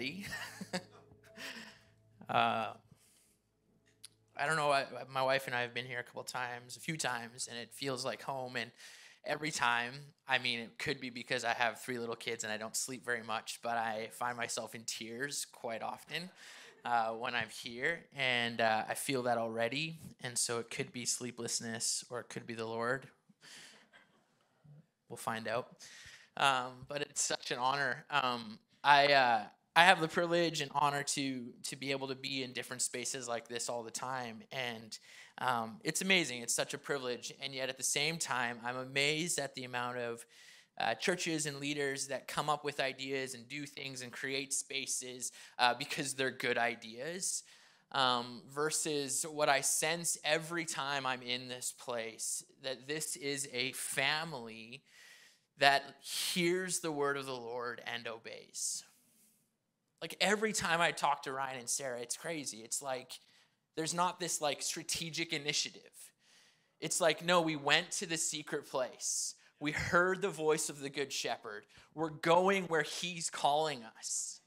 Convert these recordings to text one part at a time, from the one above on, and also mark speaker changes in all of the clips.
Speaker 1: already. I don't know. My wife and I have been here a few times, and it feels like home. And every time, I mean, it could be because I have 3 little kids and I don't sleep very much, but I find myself in tears quite often when I'm here, and I feel that already. And so it could be sleeplessness, or it could be the Lord. We'll find out. But it's such an honor. I have the privilege and honor to be able to be in different spaces like this all the time, and it's amazing. It's such a privilege, and yet at the same time, I'm amazed at the amount of churches and leaders that come up with ideas and do things and create spaces because they're good ideas, versus what I sense every time I'm in this place, that this is a family that hears the word of the Lord and obeys. Like every time I talk to Ryan and Sarah, it's crazy. It's like there's not this like strategic initiative. It's like, no, we went to the secret place. We heard the voice of the Good Shepherd. We're going where he's calling us.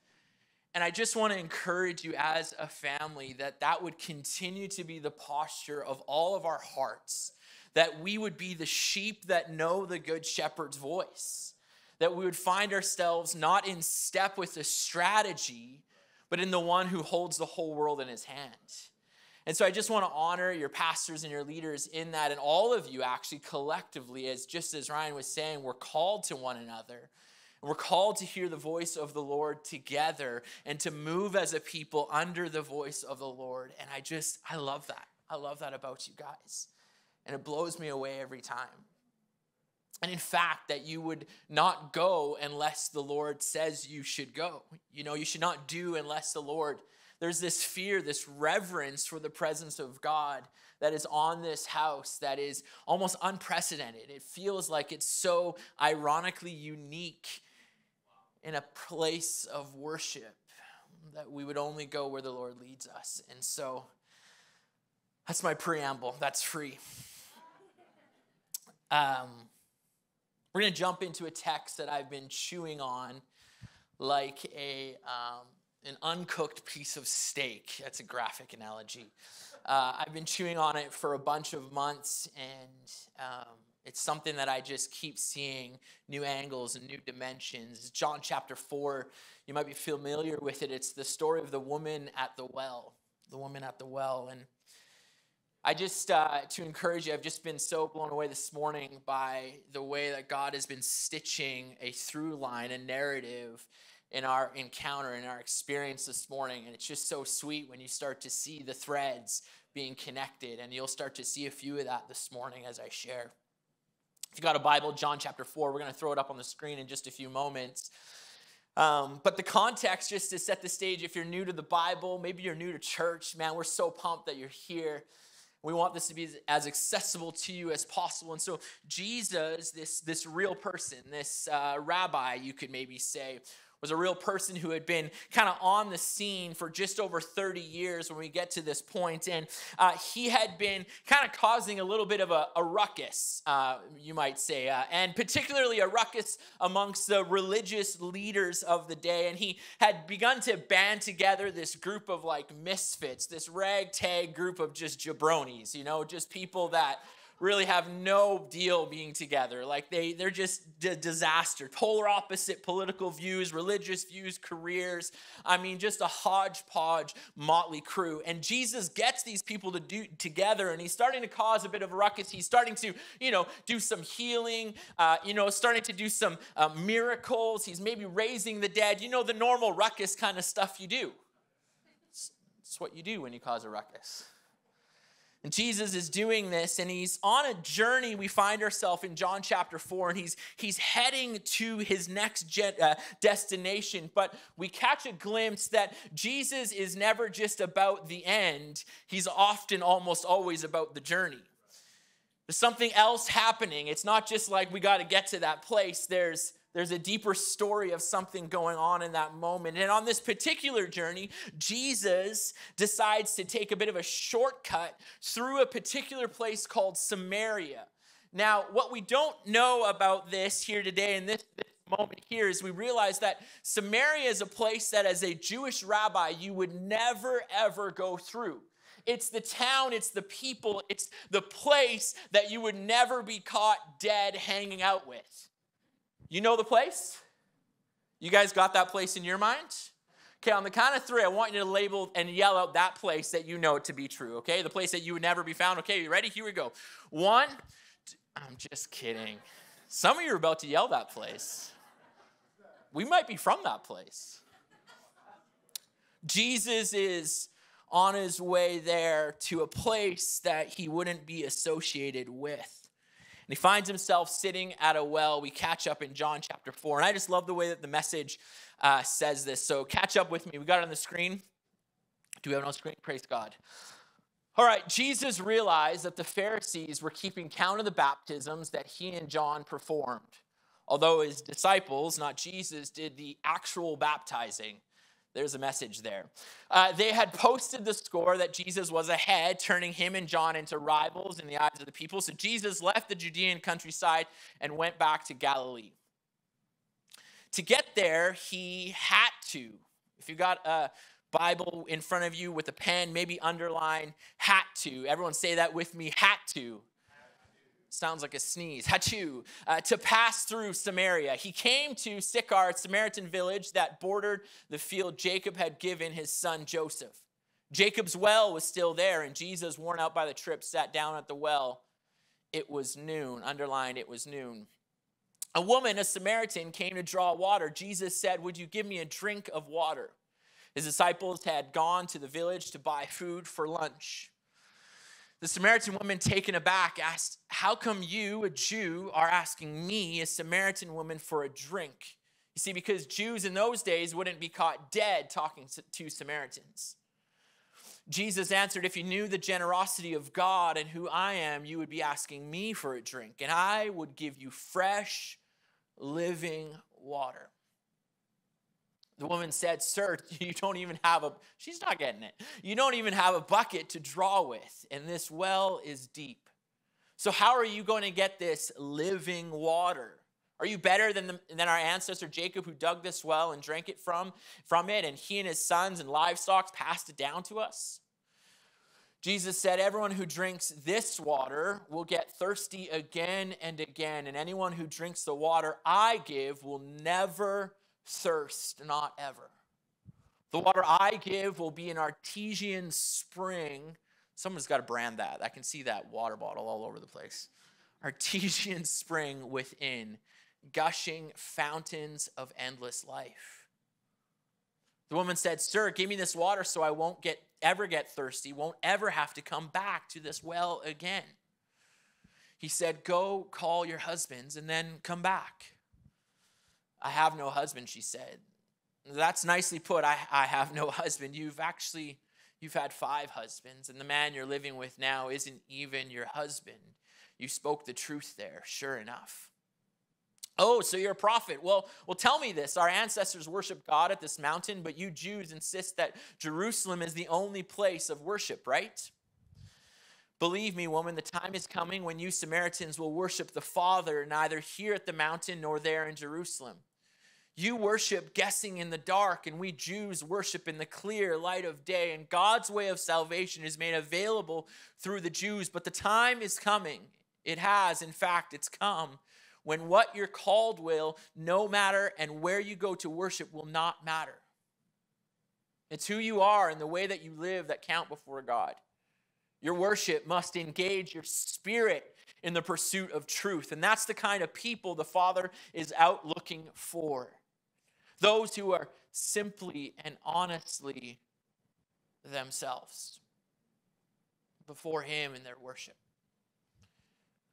Speaker 1: And I just want to encourage you as a family that would continue to be the posture of all of our hearts, that we would be the sheep that know the Good Shepherd's voice, that we would find ourselves not in step with the strategy, but in the one who holds the whole world in his hand. And so I just want to honor your pastors and your leaders in that, and all of you actually collectively, just as Ryan was saying, we're called to one another. We're called to hear the voice of the Lord together and to move as a people under the voice of the Lord. And I love that. I love that about you guys. And it blows me away every time. And in fact, that you would not go unless the Lord says you should go. You know, you should not do unless the Lord. There's this fear, this reverence for the presence of God that is on this house that is almost unprecedented. It feels like it's so ironically unique in a place of worship that we would only go where the Lord leads us. And so that's my preamble. That's free. We're going to jump into a text that I've been chewing on like an uncooked piece of steak. That's a graphic analogy. I've been chewing on it for a bunch of months, and it's something that I just keep seeing new angles and new dimensions. John chapter 4, you might be familiar with it. It's the story of the woman at the well. The woman at the well. And I just, to encourage you, I've just been so blown away this morning by the way that God has been stitching a through line, a narrative in our encounter, in our experience this morning. And it's just so sweet when you start to see the threads being connected. And you'll start to see a few of that this morning as I share. If you got a Bible, John chapter 4, we're going to throw it up on the screen in just a few moments. But the context, just to set the stage, if you're new to the Bible, maybe you're new to church, man, we're so pumped that you're here. We want this to be as accessible to you as possible. And so Jesus, this real person, this rabbi, you could maybe say, was a real person who had been kind of on the scene for just over 30 years when we get to this point. And he had been kind of causing a little bit of a ruckus, you might say, and particularly a ruckus amongst the religious leaders of the day. And he had begun to band together this group of like misfits, this ragtag group of just jabronis, you know, just people that really have no deal being together. Like they're just disaster. Polar opposite political views, religious views, careers. I mean, just a hodgepodge, motley crew. And Jesus gets these people to do together, and he's starting to cause a bit of a ruckus. He's starting to, do some healing, starting to do some miracles. He's maybe raising the dead. The normal ruckus kind of stuff you do. It's what you do when you cause a ruckus. And Jesus is doing this, and he's on a journey. We find ourselves in John chapter 4, and he's heading to his next destination. But we catch a glimpse that Jesus is never just about the end. He's often, almost always, about the journey. There's something else happening. It's not just like we got to get to that place. There's a deeper story of something going on in that moment. And on this particular journey, Jesus decides to take a bit of a shortcut through a particular place called Samaria. Now, what we don't know about this here today in this moment here is we realize that Samaria is a place that as a Jewish rabbi, you would never, ever go through. It's the town, it's the people, it's the place that you would never be caught dead hanging out with. You know the place? You guys got that place in your mind? Okay, on the count of three, I want you to label and yell out that place that you know to be true, okay? The place that you would never be found. Okay, you ready? Here we go. One, I'm just kidding. Some of you are about to yell that place. We might be from that place. Jesus is on his way there to a place that he wouldn't be associated with. And he finds himself sitting at a well. We catch up in John chapter 4. And I just love the way that the message says this. So catch up with me. We got it on the screen. Do we have it on the screen? Praise God. All right, Jesus realized that the Pharisees were keeping count of the baptisms that he and John performed, although his disciples, not Jesus, did the actual baptizing. There's a message there. They had posted the score that Jesus was ahead, turning him and John into rivals in the eyes of the people. So Jesus left the Judean countryside and went back to Galilee. To get there, he had to. If you got a Bible in front of you with a pen, maybe underline, had to. Everyone say that with me, had to. Sounds like a sneeze. Hachu, to pass through Samaria. He came to Sychar, a Samaritan village that bordered the field Jacob had given his son Joseph. Jacob's well was still there, and Jesus, worn out by the trip, sat down at the well. It was noon. Underline, it was noon. A woman, a Samaritan, came to draw water. Jesus said, "Would you give me a drink of water?" His disciples had gone to the village to buy food for lunch. The Samaritan woman, taken aback, asked, "How come you, a Jew, are asking me, a Samaritan woman, for a drink?" You see, because Jews in those days wouldn't be caught dead talking to Samaritans. Jesus answered, "If you knew the generosity of God and who I am, you would be asking me for a drink, and I would give you fresh, living water." The woman said, "Sir, you don't even have she's not getting it. You don't even have a bucket to draw with, and this well is deep. So how are you going to get this living water? Are you better than our ancestor Jacob, who dug this well and drank it from it, and he and his sons and livestock passed it down to us?" Jesus said, "Everyone who drinks this water will get thirsty again and again, and anyone who drinks the water I give will never thirst, not ever. The water I give will be an artesian spring." Someone's got to brand that. I can see that water bottle all over the place. "Artesian spring within, gushing fountains of endless life." The woman said, "Sir, give me this water so I won't ever get thirsty, won't ever have to come back to this well again." He said, "Go call your husbands and then come back." "I have no husband," she said. "That's nicely put. I have no husband. You've had 5 husbands, and the man you're living with now isn't even your husband. You spoke the truth there, sure enough." "Oh, so you're a prophet. Well, tell me this. Our ancestors worshiped God at this mountain, but you Jews insist that Jerusalem is the only place of worship, right? Believe me, woman, the time is coming when you Samaritans will worship the Father, neither here at the mountain nor there in Jerusalem. You worship guessing in the dark, and we Jews worship in the clear light of day. And God's way of salvation is made available through the Jews. But the time is coming. It has, in fact, it's come, when what you're called will no matter, and where you go to worship will not matter. It's who you are and the way that you live that count before God. Your worship must engage your spirit in the pursuit of truth. And that's the kind of people the Father is out looking for. Those who are simply and honestly themselves before him in their worship.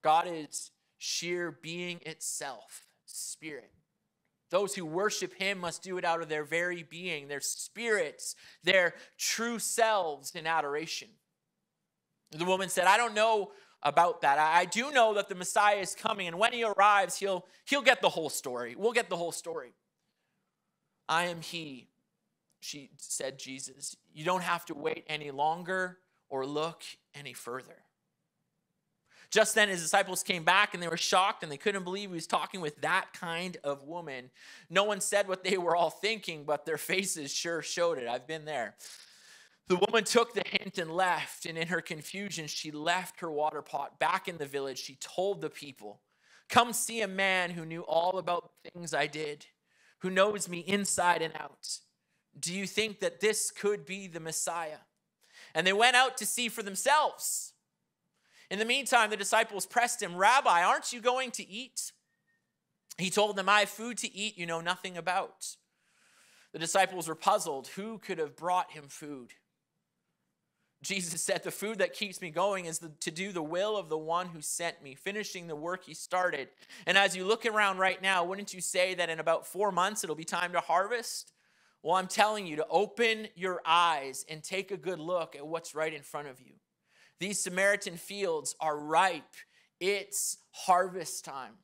Speaker 1: God is sheer being itself, spirit. Those who worship him must do it out of their very being, their spirits, their true selves in adoration. The woman said, "I don't know about that. I do know that the Messiah is coming, and when he arrives, he'll get the whole story. We'll get the whole story." "I am he," she said, Jesus. "You don't have to wait any longer or look any further." Just then his disciples came back and they were shocked and they couldn't believe he was talking with that kind of woman. No one said what they were all thinking, but their faces sure showed it. I've been there. The woman took the hint and left, and in her confusion, she left her water pot back in the village. She told the people, "Come see a man who knew all about the things I did, who knows me inside and out. Do you think that this could be the Messiah?" And they went out to see for themselves. In the meantime, the disciples pressed him, "Rabbi, aren't you going to eat?" He told them, "I have food to eat you know nothing about." The disciples were puzzled. Who could have brought him food? Jesus said, "The food that keeps me going is to do the will of the one who sent me, finishing the work he started." And as you look around right now, wouldn't you say that in about 4 months, it'll be time to harvest? Well, I'm telling you to open your eyes and take a good look at what's right in front of you. These Samaritan fields are ripe. It's harvest time.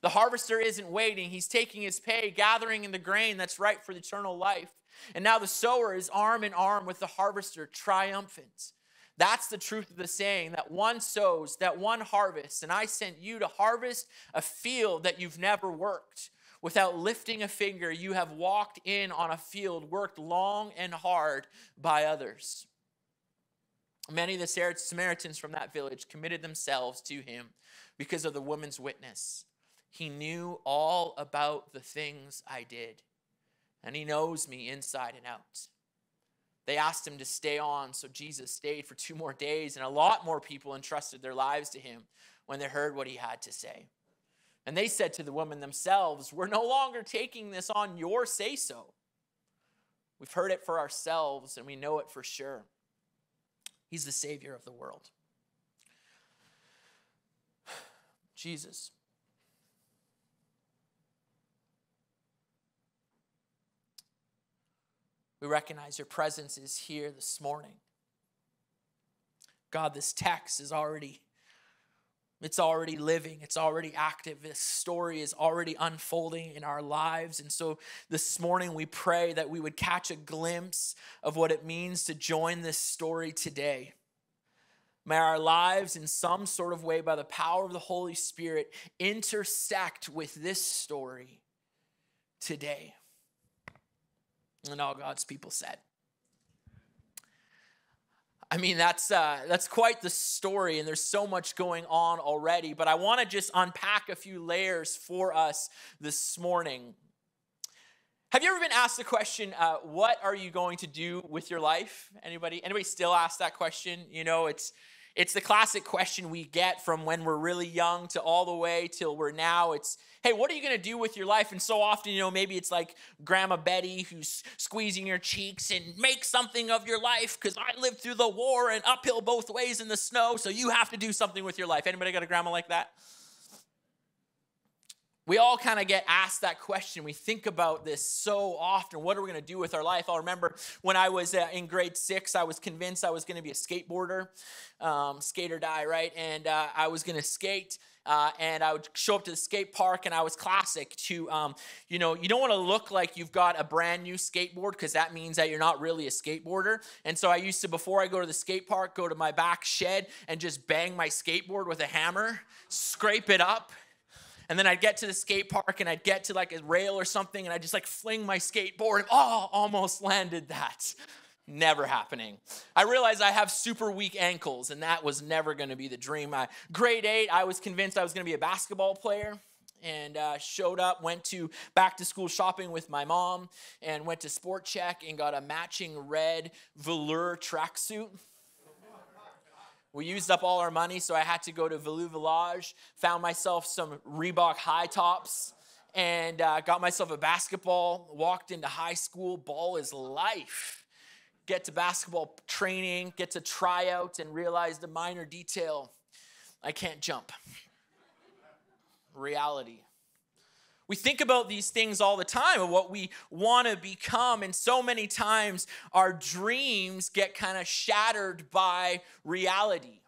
Speaker 1: The harvester isn't waiting. He's taking his pay, gathering in the grain that's ripe for eternal life. And now the sower is arm in arm with the harvester, triumphant. That's the truth of the saying, that one sows, that one harvests. And I sent you to harvest a field that you've never worked. Without lifting a finger, you have walked in on a field worked long and hard by others. Many of the Samaritans from that village committed themselves to him because of the woman's witness. He knew all about the things I did, and he knows me inside and out. They asked him to stay on, so Jesus stayed for 2 more days, and a lot more people entrusted their lives to him when they heard what he had to say. And they said to the women themselves, "We're no longer taking this on your say-so. We've heard it for ourselves, and we know it for sure. He's the Savior of the world." Jesus. We recognize your presence is here this morning. God, this text is already living. It's already active. This story is already unfolding in our lives. And so this morning we pray that we would catch a glimpse of what it means to join this story today. May our lives in some sort of way by the power of the Holy Spirit intersect with this story today. And all God's people said. I mean, that's quite the story, and there's so much going on already. But I want to just unpack a few layers for us this morning. Have you ever been asked the question, what are you going to do with your life? Anybody still ask that question? You know, it's the classic question we get from when we're really young to all the way till we're now. It's, hey, what are you going to do with your life? And so often, maybe it's like Grandma Betty who's squeezing your cheeks and make something of your life because I lived through the war and uphill both ways in the snow, so you have to do something with your life. Anybody got a grandma like that? We all kind of get asked that question. We think about this so often. What are we going to do with our life? I'll remember when I was in grade 6, I was convinced I was going to be a skateboarder. Skate or die, right? And I was going to skate. And I would show up to the skate park, and I was classic to, you don't want to look like you've got a brand new skateboard because that means that you're not really a skateboarder. And so I used to, before I go to the skate park, go to my back shed and just bang my skateboard with a hammer, scrape it up. And then I'd get to the skate park and I'd get to like a rail or something and I'd just like fling my skateboard and almost landed that. Never happening. I realized I have super weak ankles and that was never going to be the dream. Grade 8, I was convinced I was going to be a basketball player and showed up, went to back to school shopping with my mom and went to Sport Check and got a matching red velour tracksuit. We used up all our money, so I had to go to Velu Village, found myself some Reebok high tops, and got myself a basketball, walked into high school. Ball is life. Get to basketball training, get to tryout, and realize the minor detail. I can't jump. Reality. We think about these things all the time of what we want to become, and so many times our dreams get kind of shattered by reality.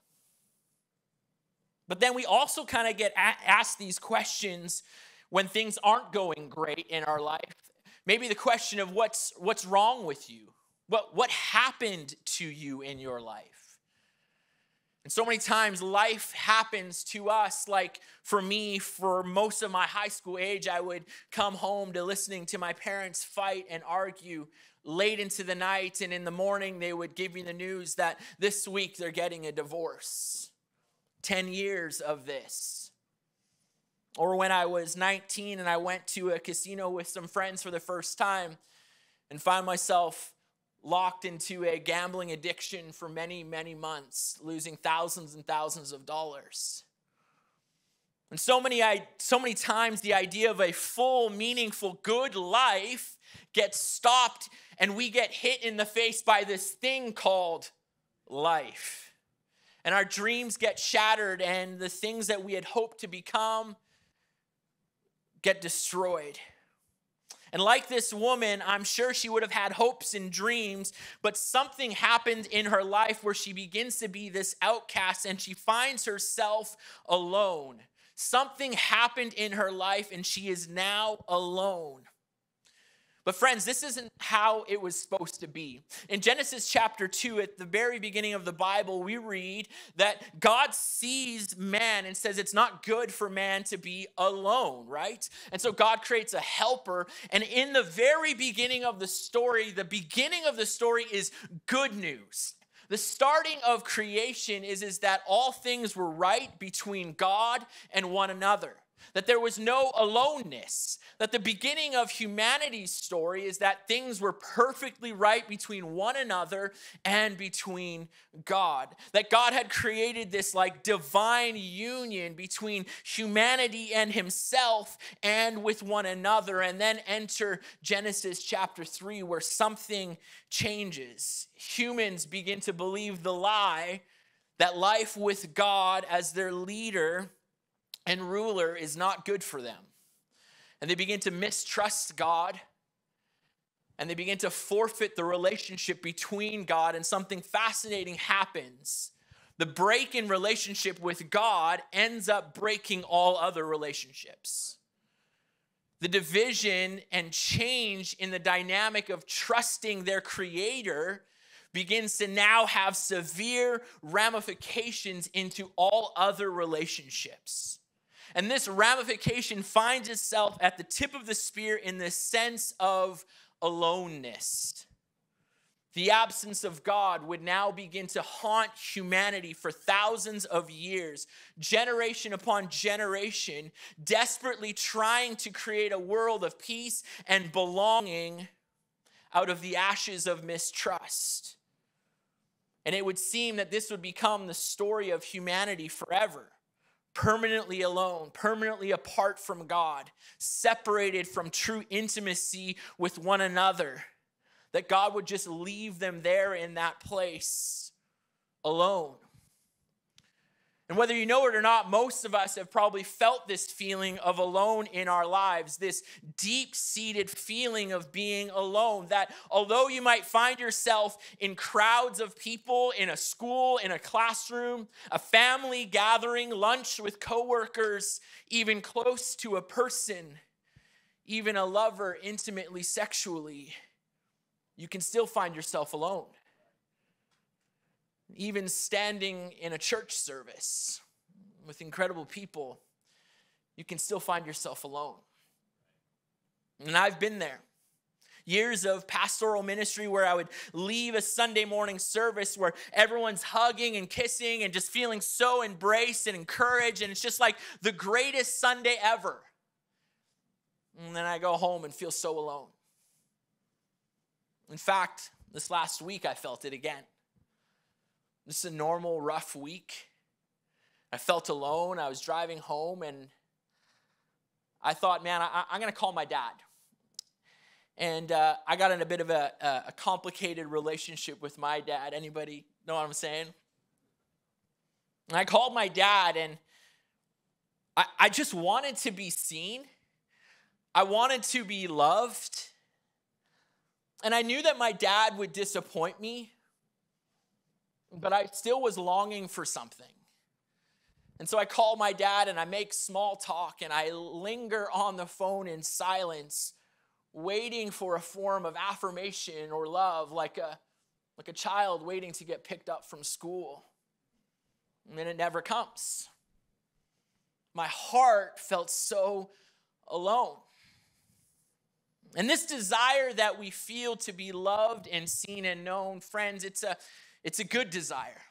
Speaker 1: But then we also kind of get asked these questions when things aren't going great in our life. Maybe the question of what's wrong with you? What happened to you in your life? And so many times life happens to us. Like for me, for most of my high school age, I would come home to listening to my parents fight and argue late into the night. And in the morning, they would give me the news that this week they're getting a divorce. 10 years of this. Or when I was 19 and I went to a casino with some friends for the first time and found myself locked into a gambling addiction for many, many months, losing thousands and thousands of dollars. And so many times the idea of a full, meaningful, good life gets stopped and we get hit in the face by this thing called life. And our dreams get shattered and the things that we had hoped to become get destroyed. And like this woman, I'm sure she would have had hopes and dreams, but something happened in her life where she begins to be this outcast and she finds herself alone. Something happened in her life and she is now alone. But friends, this isn't how it was supposed to be. In Genesis chapter 2, at the very beginning of the Bible, we read that God sees man and says it's not good for man to be alone, right? And so God creates a helper. And in the very beginning of the story, is good news. The starting of creation is that all things were right between God and one another. That there was no aloneness. That the beginning of humanity's story is that things were perfectly right between one another and between God. That God had created this like divine union between humanity and himself and with one another. And then enter Genesis chapter 3 where something changes. Humans begin to believe the lie that life with God as their leader and ruler is not good for them. And they begin to mistrust God. And they begin to forfeit the relationship between God. And something fascinating happens. The break in relationship with God ends up breaking all other relationships. The division and change in the dynamic of trusting their Creator begins to now have severe ramifications into all other relationships. And this ramification finds itself at the tip of the spear in the sense of aloneness. The absence of God would now begin to haunt humanity for thousands of years, generation upon generation, desperately trying to create a world of peace and belonging out of the ashes of mistrust. And it would seem that this would become the story of humanity forever. Permanently alone, permanently apart from God, separated from true intimacy with one another. That God would just leave them there in that place alone. And whether you know it or not, most of us have probably felt this feeling of alone in our lives, this deep-seated feeling of being alone, that although you might find yourself in crowds of people, in a school, in a classroom, a family gathering, lunch with coworkers, even close to a person, even a lover intimately, sexually, you can still find yourself alone. Even standing in a church service with incredible people, you can still find yourself alone. And I've been there. Years of pastoral ministry where I would leave a Sunday morning service where everyone's hugging and kissing and just feeling so embraced and encouraged. And it's just like the greatest Sunday ever. And then I go home and feel so alone. In fact, this last week I felt it again. This is a normal, rough week. I felt alone. I was driving home and I thought, man, I'm going to call my dad. And I got in a bit of a complicated relationship with my dad. Anybody know what I'm saying? And I called my dad and I just wanted to be seen. I wanted to be loved. And I knew that my dad would disappoint me. But I still was longing for something. And so I call my dad and I make small talk and I linger on the phone in silence, waiting for a form of affirmation or love, like a child waiting to get picked up from school. and it never comes. My heart felt so alone. And this desire that we feel to be loved and seen and known, friends, it's a good desire.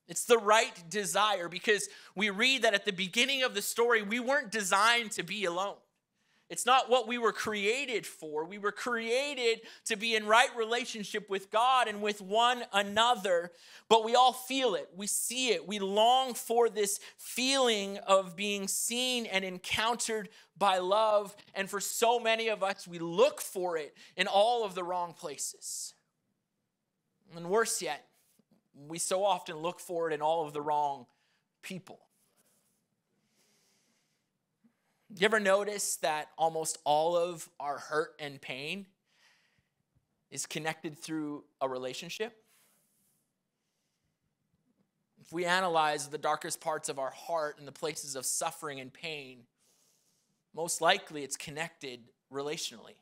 Speaker 1: It's the right desire, because we read that at the beginning of the story, we weren't designed to be alone. It's not what we were created for. We were created to be in right relationship with God and with one another, but we all feel it. We see it. We long for this feeling of being seen and encountered by love. And for so many of us, we look for it in all of the wrong places. And worse yet, we so often look for it in all of the wrong people. You ever notice that almost all of our hurt and pain is connected through a relationship? If we analyze the darkest parts of our heart and the places of suffering and pain, most likely it's connected relationally.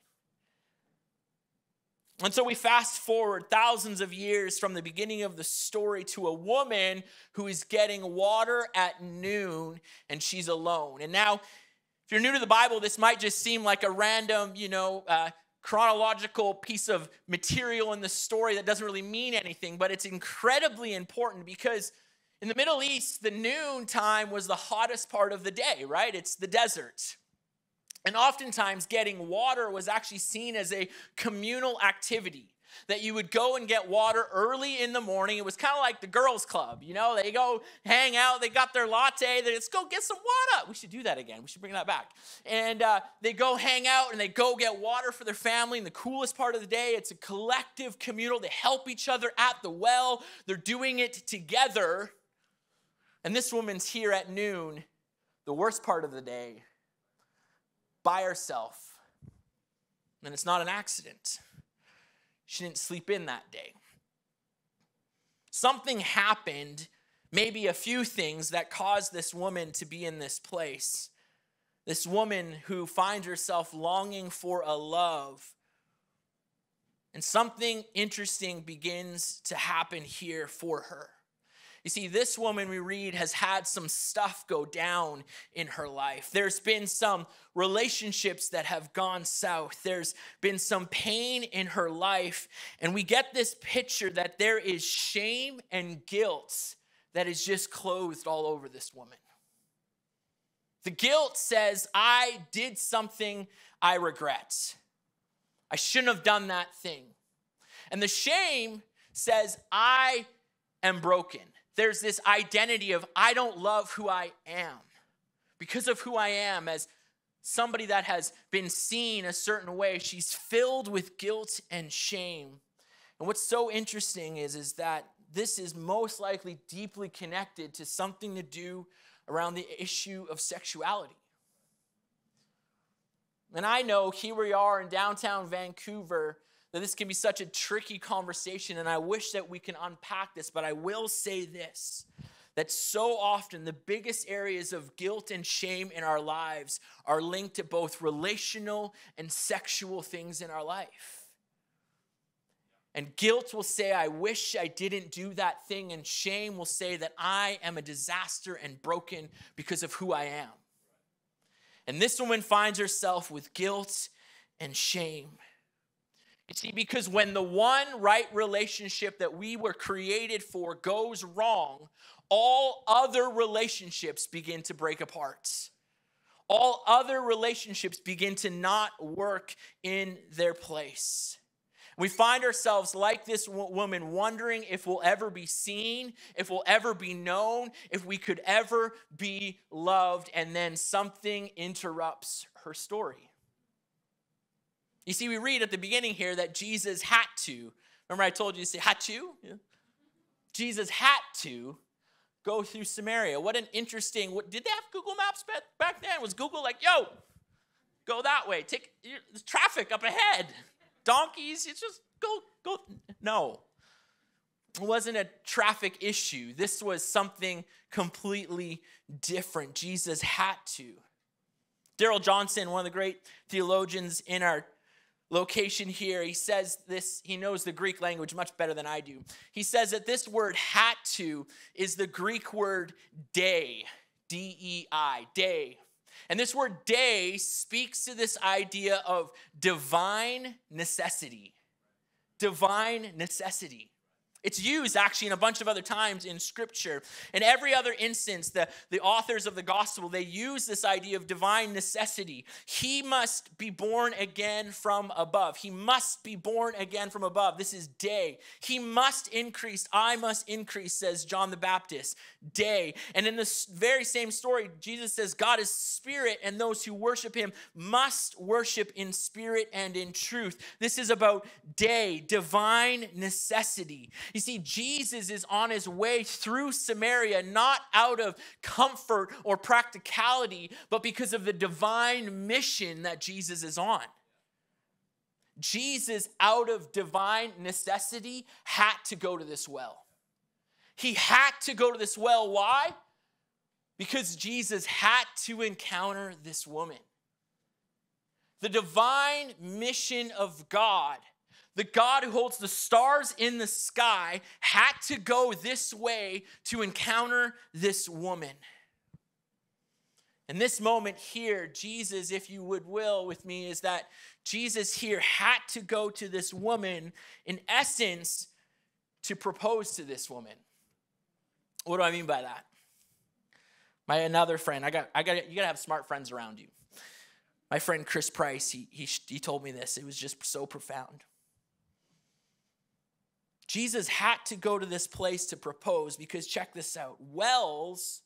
Speaker 1: And so we fast forward thousands of years from the beginning of the story to a woman who is getting water at noon, and she's alone. And now, if you're new to the Bible, this might just seem like a random, chronological piece of material in the story that doesn't really mean anything, but it's incredibly important because in the Middle East, the noon time was the hottest part of the day, right? It's the desert. And oftentimes getting water was actually seen as a communal activity, that you would go and get water early in the morning. It was kind of like the girls' club, they go hang out, they got their latte, let's go get some water. We should do that again. We should bring that back. And they go hang out and they go get water for their family. And the coolest part of the day, it's a collective communal. They help each other at the well. They're doing it together. And this woman's here at noon, the worst part of the day, by herself. And it's not an accident. She didn't sleep in that day. Something happened, maybe a few things, that caused this woman to be in this place. This woman who finds herself longing for a love. And something interesting begins to happen here for her. You see, this woman, we read, has had some stuff go down in her life. There's been some relationships that have gone south. There's been some pain in her life. And we get this picture that there is shame and guilt that is just clothed all over this woman. The guilt says, I did something I regret. I shouldn't have done that thing. And the shame says, I am broken. There's this identity of I don't love who I am because of who I am as somebody that has been seen a certain way. She's filled with guilt and shame. And what's so interesting is that this is most likely deeply connected to something to do around the issue of sexuality. And I know here we are in downtown Vancouver, that this can be such a tricky conversation, and I wish that we can unpack this, but I will say this, that so often the biggest areas of guilt and shame in our lives are linked to both relational and sexual things in our life. And guilt will say, I wish I didn't do that thing, and shame will say that I am a disaster and broken because of who I am. And this woman finds herself with guilt and shame. You see, because when the one right relationship that we were created for goes wrong, all other relationships begin to break apart. All other relationships begin to not work in their place. We find ourselves like this woman wondering if we'll ever be seen, if we'll ever be known, if we could ever be loved, and then something interrupts her story. You see, we read at the beginning here that Jesus had to. Remember I told you to say, had to? Yeah. Jesus had to go through Samaria. What an interesting, did they have Google Maps back then? Was Google like, yo, go that way. There's traffic up ahead. Donkeys, it's just go. No. It wasn't a traffic issue. This was something completely different. Jesus had to. Darrell Johnson, one of the great theologians in our location here. He says this, he knows the Greek language much better than I do. He says that this word had to is the Greek word day, D-E-I, day. And this word day speaks to this idea of divine necessity. Divine necessity. It's used actually in a bunch of other times in Scripture. In every other instance, the authors of the gospel, they use this idea of divine necessity. He must be born again from above. He must be born again from above. This is day. He must increase. I must increase, says John the Baptist. Day. And in this very same story, Jesus says God is spirit, and those who worship him must worship in spirit and in truth. This is about day, divine necessity. You see, Jesus is on his way through Samaria, not out of comfort or practicality, but because of the divine mission that Jesus is on. Jesus, out of divine necessity, had to go to this well. He had to go to this well. Why? Because Jesus had to encounter this woman. The divine mission of God, the God who holds the stars in the sky, had to go this way to encounter this woman. And this moment here, Jesus, if you would will with me, is that Jesus here had to go to this woman, in essence, to propose to this woman. What do I mean by that? Another friend, you gotta have smart friends around you. My friend Chris Price, he told me this. It was just so profound. Jesus had to go to this place to propose because, check this out, wells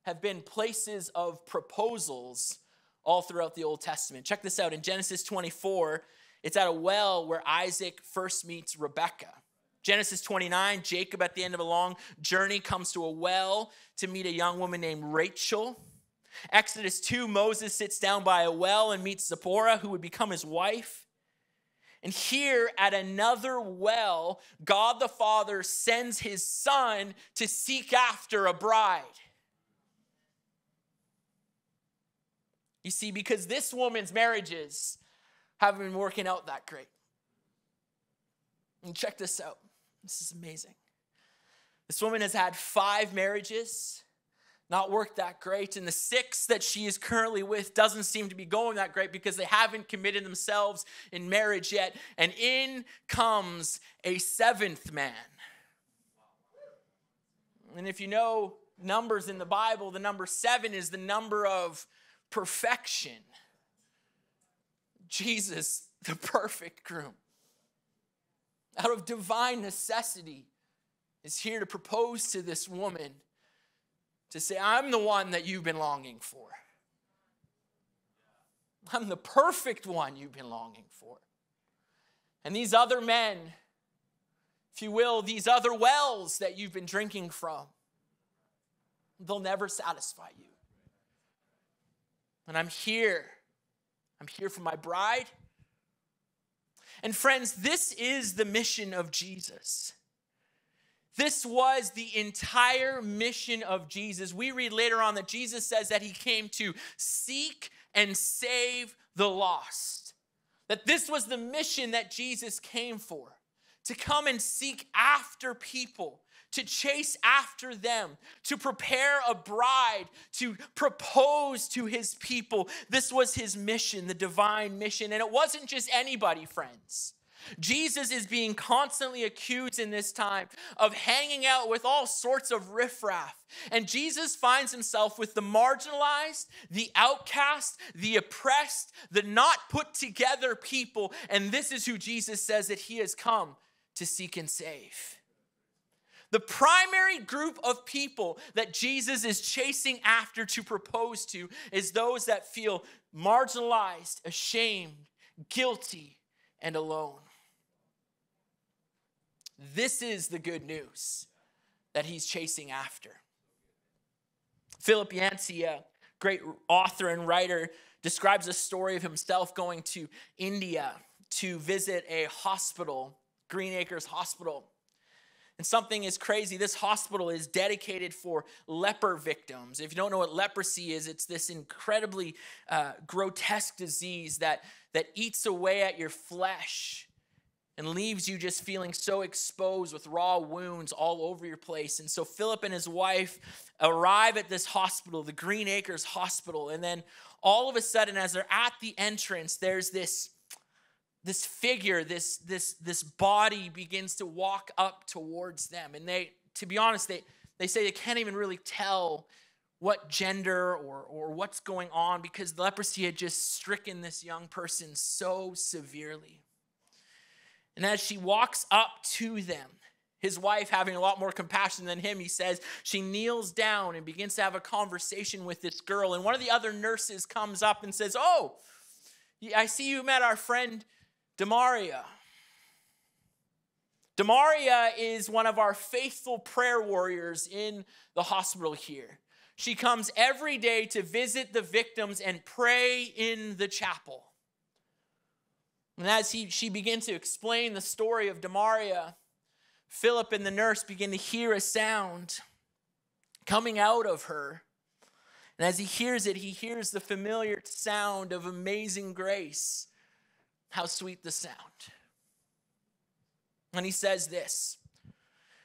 Speaker 1: have been places of proposals all throughout the Old Testament. Check this out. In Genesis 24, it's at a well where Isaac first meets Rebekah. Genesis 29, Jacob at the end of a long journey comes to a well to meet a young woman named Rachel. Exodus 2, Moses sits down by a well and meets Zipporah, who would become his wife. And here at another well, God the Father sends his son to seek after a bride. You see, because this woman's marriages haven't been working out that great. And check this out. This is amazing. This woman has had 5 marriages, not worked that great. And the 6th that she is currently with doesn't seem to be going that great because they haven't committed themselves in marriage yet. And in comes a 7th man. And if you know numbers in the Bible, the number 7 is the number of perfection. Jesus, the perfect groom, out of divine necessity, is here to propose to this woman, to say, I'm the one that you've been longing for. I'm the perfect one you've been longing for. And these other men, if you will, these other wells that you've been drinking from, they'll never satisfy you. And I'm here. I'm here for my bride. And friends, this is the mission of Jesus. This was the entire mission of Jesus. We read later on that Jesus says that he came to seek and save the lost. That this was the mission that Jesus came for. To come and seek after people, to chase after them, to prepare a bride, to propose to his people. This was his mission, the divine mission. And it wasn't just anybody, friends. Jesus is being constantly accused in this time of hanging out with all sorts of riffraff. And Jesus finds himself with the marginalized, the outcast, the oppressed, the not put together people. And this is who Jesus says that he has come to seek and save. The primary group of people that Jesus is chasing after to propose to is those that feel marginalized, ashamed, guilty, and alone. This is the good news that he's chasing after. Philip Yancey, a great author and writer, describes a story of himself going to India to visit a hospital, Green Acres Hospital. And something is crazy. This hospital is dedicated for leper victims. If you don't know what leprosy is, it's this incredibly grotesque disease that eats away at your flesh and leaves you just feeling so exposed with raw wounds all over your place. And so Philip and his wife arrive at this hospital, the Green Acres Hospital. And then all of a sudden, as they're at the entrance, there's this figure, this body begins to walk up towards them. And to be honest, they say they can't even really tell what gender or what's going on, because leprosy had just stricken this young person so severely. And as she walks up to them, his wife, having a lot more compassion than him, he says, she kneels down and begins to have a conversation with this girl. And one of the other nurses comes up and says, "Oh, I see you met our friend Demaria. Demaria is one of our faithful prayer warriors in the hospital here. She comes every day to visit the victims and pray in the chapel." And as she begins to explain the story of Demaria, Philip and the nurse begin to hear a sound coming out of her. And as he hears it, he hears the familiar sound of Amazing Grace. How sweet the sound. And he says this,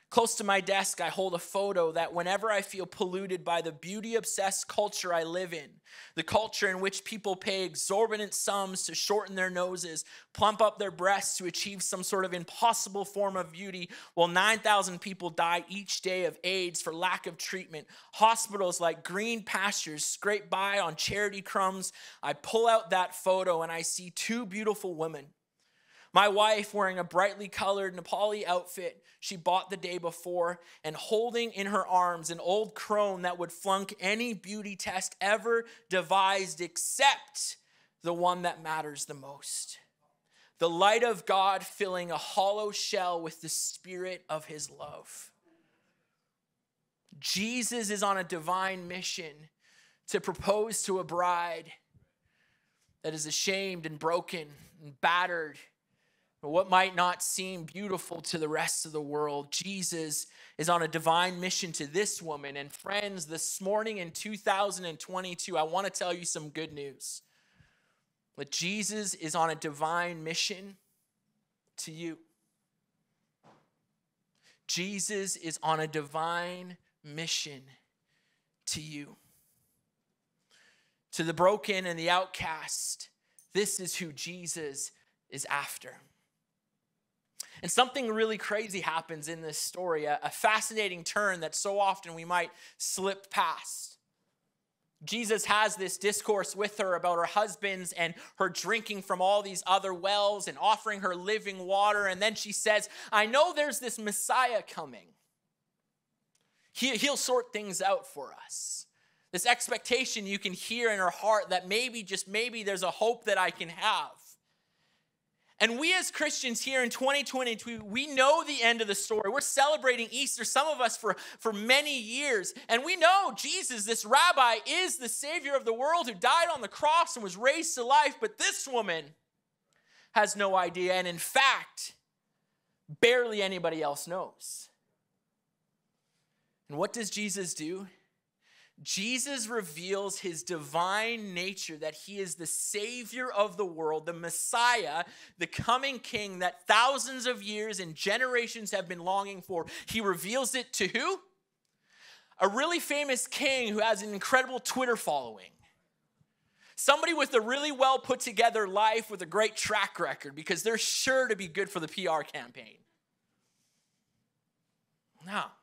Speaker 1: "Close to my desk, I hold a photo that whenever I feel polluted by the beauty-obsessed culture I live in, the culture in which people pay exorbitant sums to shorten their noses, plump up their breasts to achieve some sort of impossible form of beauty, while 9,000 people die each day of AIDS for lack of treatment, hospitals like green pastures scrape by on charity crumbs, I pull out that photo and I see two beautiful women. My wife wearing a brightly colored Nepali outfit she bought the day before, and holding in her arms an old crone that would flunk any beauty test ever devised except the one that matters the most. The light of God filling a hollow shell with the spirit of his love." Jesus is on a divine mission to propose to a bride that is ashamed and broken and battered, but what might not seem beautiful to the rest of the world. Jesus is on a divine mission to this woman. And friends, this morning in 2022, I want to tell you some good news. That Jesus is on a divine mission to you. Jesus is on a divine mission to you. To the broken and the outcast, this is who Jesus is after. And something really crazy happens in this story, a fascinating turn that so often we might slip past. Jesus has this discourse with her about her husbands and her drinking from all these other wells and offering her living water. And then she says, "I know there's this Messiah coming. He'll sort things out for us." This expectation you can hear in her heart that maybe, just maybe, there's a hope that I can have. And we as Christians here in 2022, we know the end of the story. We're celebrating Easter, some of us for many years. And we know Jesus, this rabbi, is the Savior of the world who died on the cross and was raised to life. But this woman has no idea. And in fact, barely anybody else knows. And what does Jesus do? Jesus reveals his divine nature, that he is the Savior of the world, the Messiah, the coming King that thousands of years and generations have been longing for. He reveals it to who? A really famous king who has an incredible Twitter following. Somebody with a really well put together life with a great track record, because they're sure to be good for the PR campaign. Now,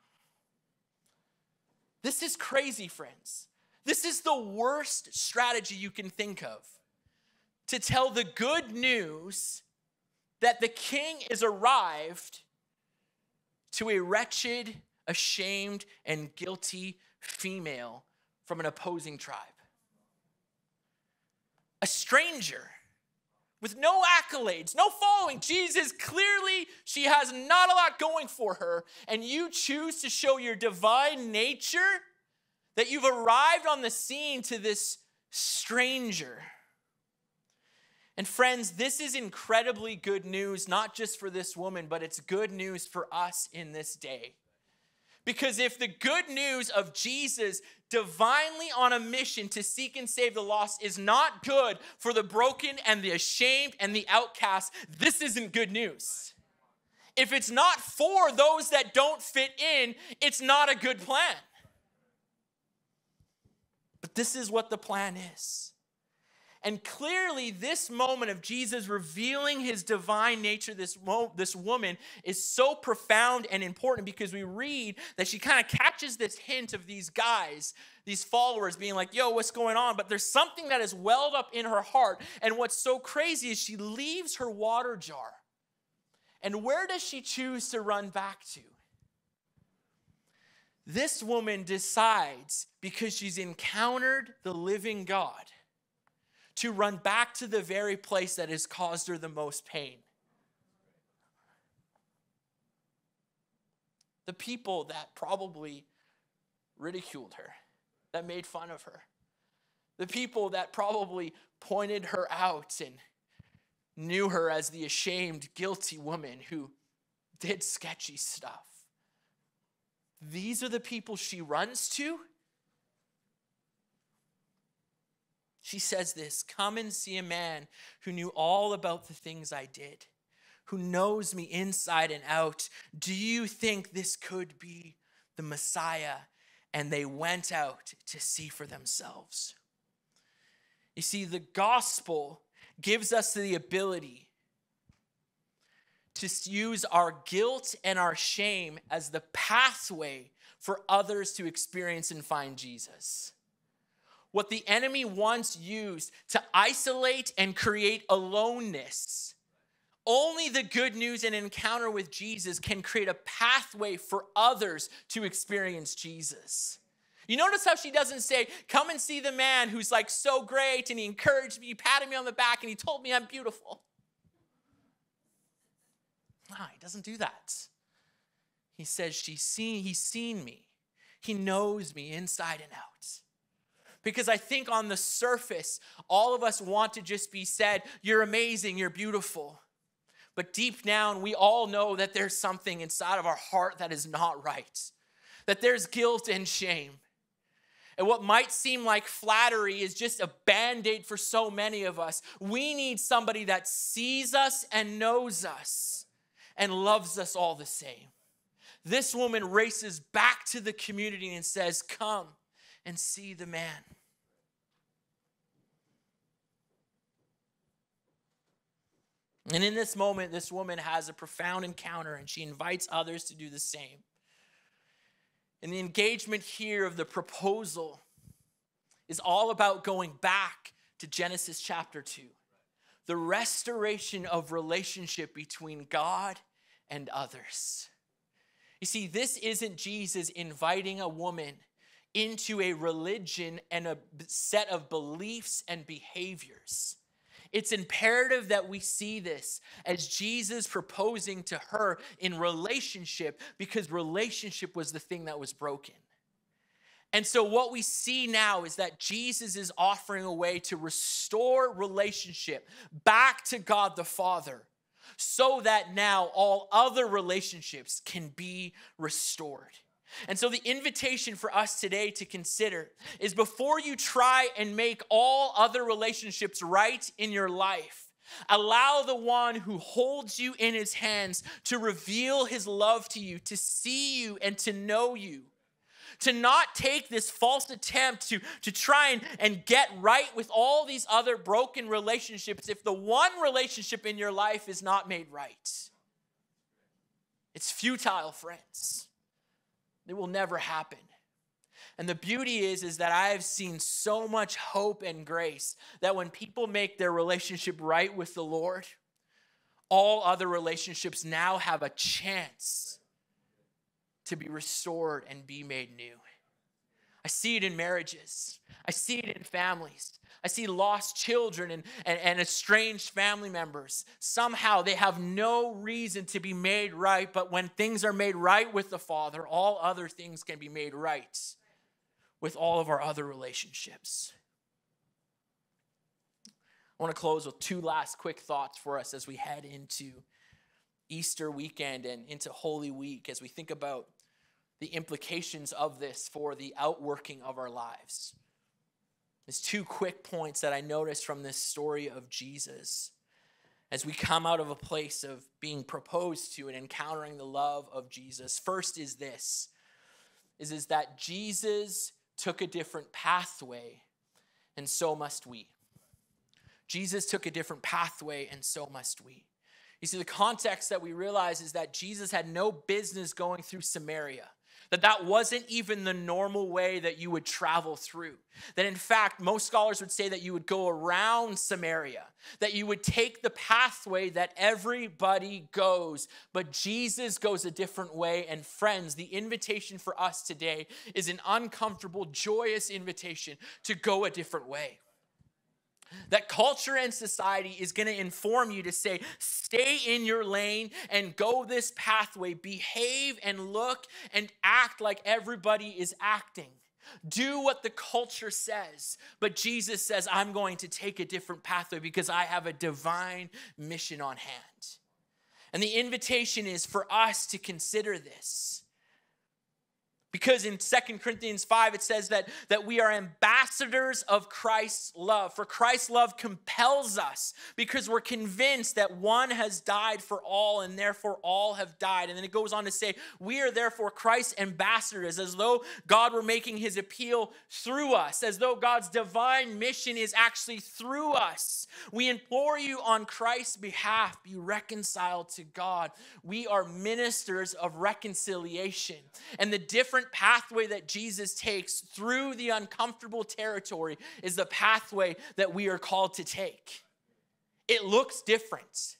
Speaker 1: this is crazy, friends. This is the worst strategy you can think of, to tell the good news that the king is arrived to a wretched, ashamed, and guilty female from an opposing tribe. A stranger with no accolades, no following. Jesus, clearly, she has not a lot going for her. And you choose to show your divine nature, that you've arrived on the scene to this stranger. And friends, this is incredibly good news, not just for this woman, but it's good news for us in this day. Because if the good news of Jesus divinely on a mission to seek and save the lost is not good for the broken and the ashamed and the outcast, this isn't good news. If it's not for those that don't fit in, it's not a good plan. But this is what the plan is. And clearly, this moment of Jesus revealing his divine nature, this woman, is so profound and important because we read that she kind of catches this hint of these guys, these followers being like, yo, what's going on? But there's something that is welled up in her heart. And what's so crazy is she leaves her water jar. And where does she choose to run back to? This woman decides, because she's encountered the living God, to run back to the very place that has caused her the most pain. The people that probably ridiculed her, that made fun of her. The people that probably pointed her out and knew her as the ashamed, guilty woman who did sketchy stuff. These are the people she runs to. She says this, come and see a man who knew all about the things I did, who knows me inside and out. Do you think this could be the Messiah? And they went out to see for themselves. You see, the gospel gives us the ability to use our guilt and our shame as the pathway for others to experience and find Jesus. What the enemy once used to isolate and create aloneness, only the good news and encounter with Jesus can create a pathway for others to experience Jesus. You notice how she doesn't say, come and see the man who's like so great and he encouraged me, he patted me on the back and he told me I'm beautiful. No, he doesn't do that. He says he's seen me. He knows me inside and out. Because I think on the surface, all of us want to just be said, you're amazing, you're beautiful. But deep down, we all know that there's something inside of our heart that is not right. That there's guilt and shame. And what might seem like flattery is just a band-aid for so many of us. We need somebody that sees us and knows us and loves us all the same. This woman races back to the community and says, come and see the man. And in this moment, this woman has a profound encounter and she invites others to do the same. And the engagement here of the proposal is all about going back to Genesis chapter 2. The restoration of relationship between God and others. You see, this isn't Jesus inviting a woman into a religion and a set of beliefs and behaviors. It's imperative that we see this as Jesus proposing to her in relationship, because relationship was the thing that was broken. And so what we see now is that Jesus is offering a way to restore relationship back to God the Father, so that now all other relationships can be restored. And so the invitation for us today to consider is, before you try and make all other relationships right in your life, allow the one who holds you in his hands to reveal his love to you, to see you and to know you. To not take this false attempt to try and get right with all these other broken relationships if the one relationship in your life is not made right. It's futile, friends. It will never happen. And the beauty is that I have seen so much hope and grace that when people make their relationship right with the Lord, all other relationships now have a chance to be restored and be made new. I see it in marriages. I see it in families. I see lost children and estranged family members. Somehow they have no reason to be made right, but when things are made right with the Father, all other things can be made right with all of our other relationships. I I want to close with two last quick thoughts for us as we head into Easter weekend and into Holy Week, as we think about the implications of this for the outworking of our lives. There's two quick points that I noticed from this story of Jesus as we come out of a place of being proposed to and encountering the love of Jesus. First is this, is that Jesus took a different pathway, and so must we. Jesus took a different pathway, and so must we. You see, the context that we realize is that Jesus had no business going through Samaria. That wasn't even the normal way that you would travel through. That in fact, most scholars would say that you would go around Samaria, that you would take the pathway that everybody goes, but Jesus goes a different way. And friends, the invitation for us today is an uncomfortable, joyous invitation to go a different way. That culture and society is going to inform you to say, stay in your lane and go this pathway, behave and look and act like everybody is acting. Do what the culture says. But Jesus says, I'm going to take a different pathway because I have a divine mission on hand. And the invitation is for us to consider this. Because in 2 Corinthians 5, it says that we are ambassadors of Christ's love. For Christ's love compels us because we're convinced that one has died for all and therefore all have died. And then it goes on to say, we are therefore Christ's ambassadors, as though God were making his appeal through us, as though God's divine mission is actually through us. We implore you on Christ's behalf, be reconciled to God. We are ministers of reconciliation. And the different pathway that Jesus takes through the uncomfortable territory is the pathway that we are called to take. It looks different.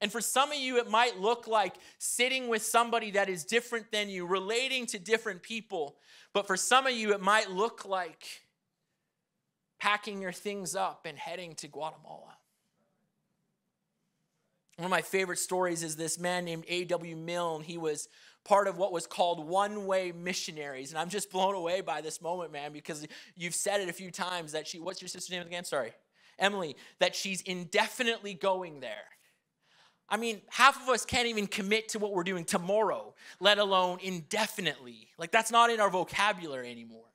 Speaker 1: And for some of you, it might look like sitting with somebody that is different than you, relating to different people. But for some of you, it might look like packing your things up and heading to Guatemala. One of my favorite stories is this man named A.W. Milne. He was part of what was called one-way missionaries. And I'm just blown away by this moment, man, because you've said it a few times that what's your sister's name again? Sorry. Emily, that she's indefinitely going there. I mean, half of us can't even commit to what we're doing tomorrow, let alone indefinitely. Like, that's not in our vocabulary anymore.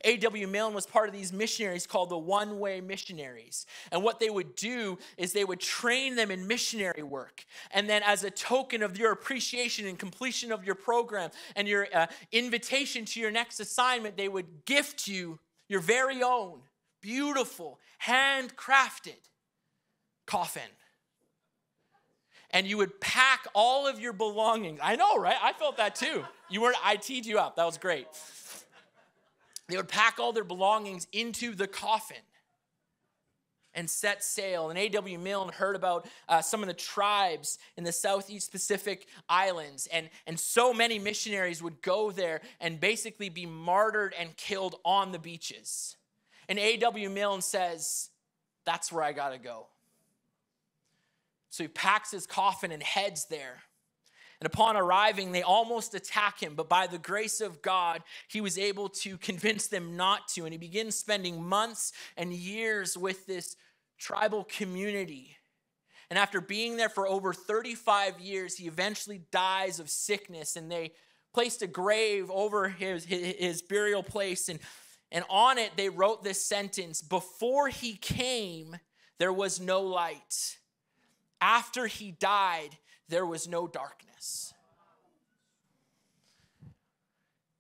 Speaker 1: A.W. Milne was part of these missionaries called the one-way missionaries. And what they would do is they would train them in missionary work. And then as a token of your appreciation and completion of your program and your invitation to your next assignment, they would gift you your very own beautiful, handcrafted coffin. And you would pack all of your belongings. I know, right? I felt that too. I teed you up. That was great. They would pack all their belongings into the coffin and set sail. And A.W. Milne heard about some of the tribes in the Southeast Pacific Islands. And so many missionaries would go there and basically be martyred and killed on the beaches. And A.W. Milne says, that's where I got to go. So he packs his coffin and heads there. And upon arriving, they almost attack him, but by the grace of God, he was able to convince them not to. And he begins spending months and years with this tribal community. And after being there for over 35 years, he eventually dies of sickness. And they placed a grave over his burial place. And on it, they wrote this sentence: before he came, there was no light. After he died, there was no darkness.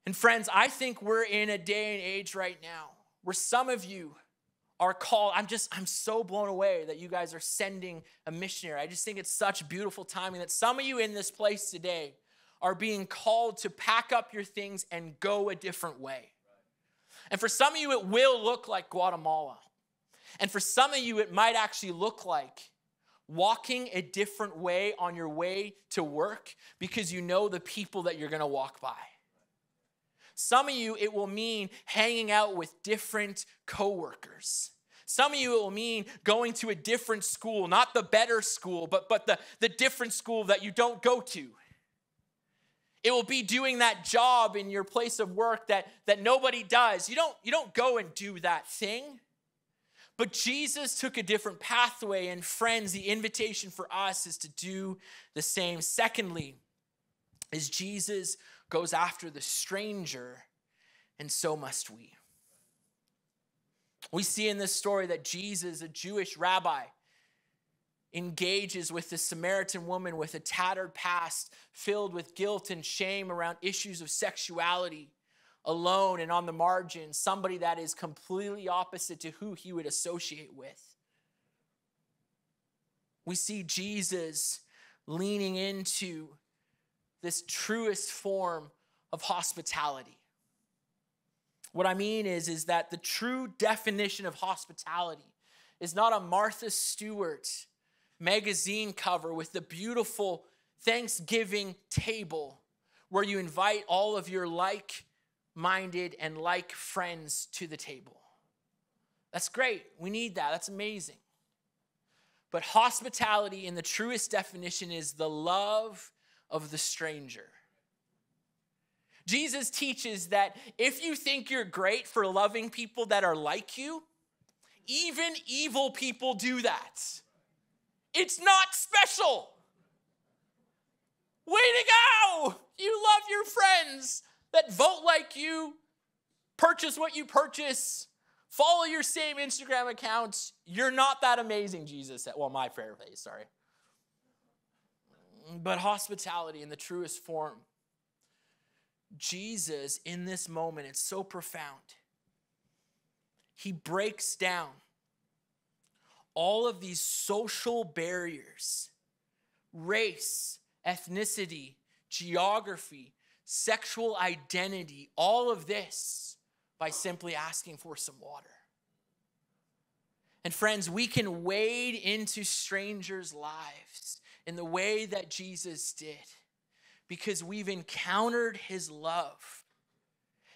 Speaker 1: And friends, I think we're in a day and age right now where some of you are called. I'm so blown away that you guys are sending a missionary. I just think it's such beautiful timing that some of you in this place today are being called to pack up your things and go a different way. And for some of you, it will look like Guatemala. And for some of you, it might actually look like walking a different way on your way to work because you know the people that you're going to walk by. Some of you, it will mean hanging out with different coworkers. Some of you, it will mean going to a different school, not the better school, but the different school that you don't go to. It will be doing that job in your place of work that nobody does. You don't go and do that thing. But Jesus took a different pathway, and friends, the invitation for us is to do the same. Secondly, is Jesus goes after the stranger, and so must we. We see in this story that Jesus, a Jewish rabbi, engages with the Samaritan woman with a tattered past filled with guilt and shame around issues of sexuality, alone and on the margins, somebody that is completely opposite to who he would associate with. We see Jesus leaning into this truest form of hospitality. What I mean is that the true definition of hospitality is not a Martha Stewart magazine cover with the beautiful Thanksgiving table where you invite all of your like-minded and like friends to the table. That's great. We need that. That's amazing. But hospitality in the truest definition is the love of the stranger. Jesus teaches that if you think you're great for loving people that are like you, even evil people do that. It's not special. Way to go! You love your friends that vote like you, purchase what you purchase, follow your same Instagram accounts. You're not that amazing, Jesus said. Well, my paraphrase, sorry. But hospitality in the truest form. Jesus, in this moment, it's so profound. He breaks down all of these social barriers, race, ethnicity, geography, sexual identity, all of this by simply asking for some water. And friends, we can wade into strangers' lives in the way that Jesus did because we've encountered his love.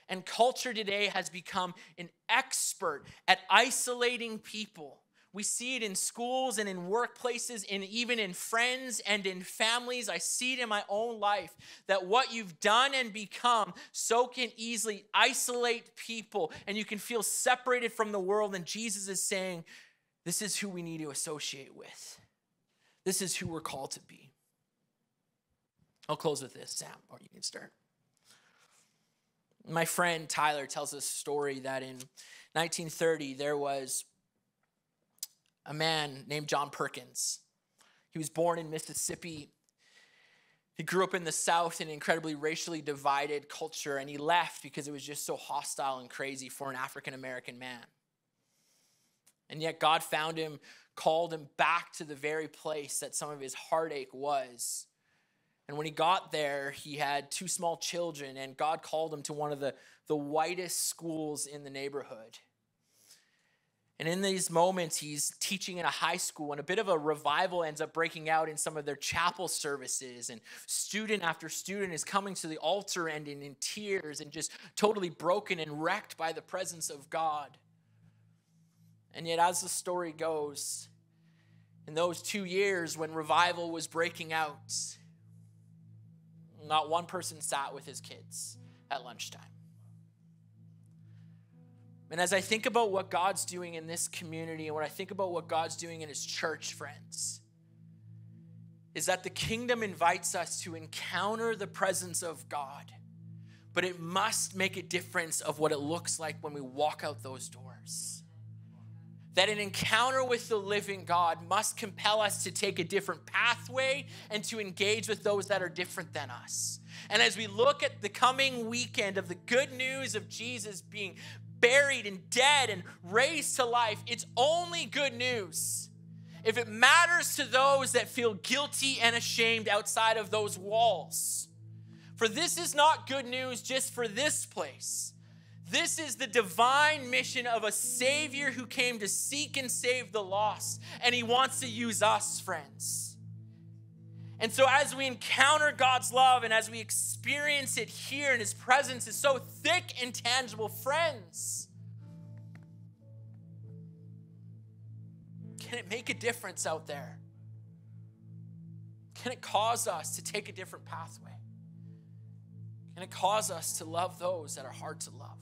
Speaker 1: And culture today has become an expert at isolating people. We see it in schools and in workplaces and even in friends and in families. I see it in my own life that what you've done and become so can easily isolate people and you can feel separated from the world. And Jesus is saying, this is who we need to associate with. This is who we're called to be. I'll close with this, Sam, or you can start. My friend Tyler tells us a story that in 1930, there was a man named John Perkins. He was born in Mississippi. He grew up in the South in an incredibly racially divided culture, and he left because it was just so hostile and crazy for an African-American man. And yet God found him, called him back to the very place that some of his heartache was. And when he got there, he had 2 small children, and God called him to one of the whitest schools in the neighborhood. And in these moments, he's teaching in a high school, and a bit of a revival ends up breaking out in some of their chapel services. And student after student is coming to the altar and in tears and just totally broken and wrecked by the presence of God. And yet, as the story goes, in those 2 years when revival was breaking out, not one person sat with his kids at lunchtime. And as I think about what God's doing in this community and when I think about what God's doing in his church, friends, is that the kingdom invites us to encounter the presence of God, but it must make a difference of what it looks like when we walk out those doors. That an encounter with the living God must compel us to take a different pathway and to engage with those that are different than us. And as we look at the coming weekend of the good news of Jesus being buried and dead and raised to life, it's only good news if it matters to those that feel guilty and ashamed outside of those walls. For this is not good news just for this place. This is the divine mission of a Savior who came to seek and save the lost, and he wants to use us, friends. And so as we encounter God's love and as we experience it here in his presence is so thick and tangible, friends, can it make a difference out there? Can it cause us to take a different pathway? Can it cause us to love those that are hard to love?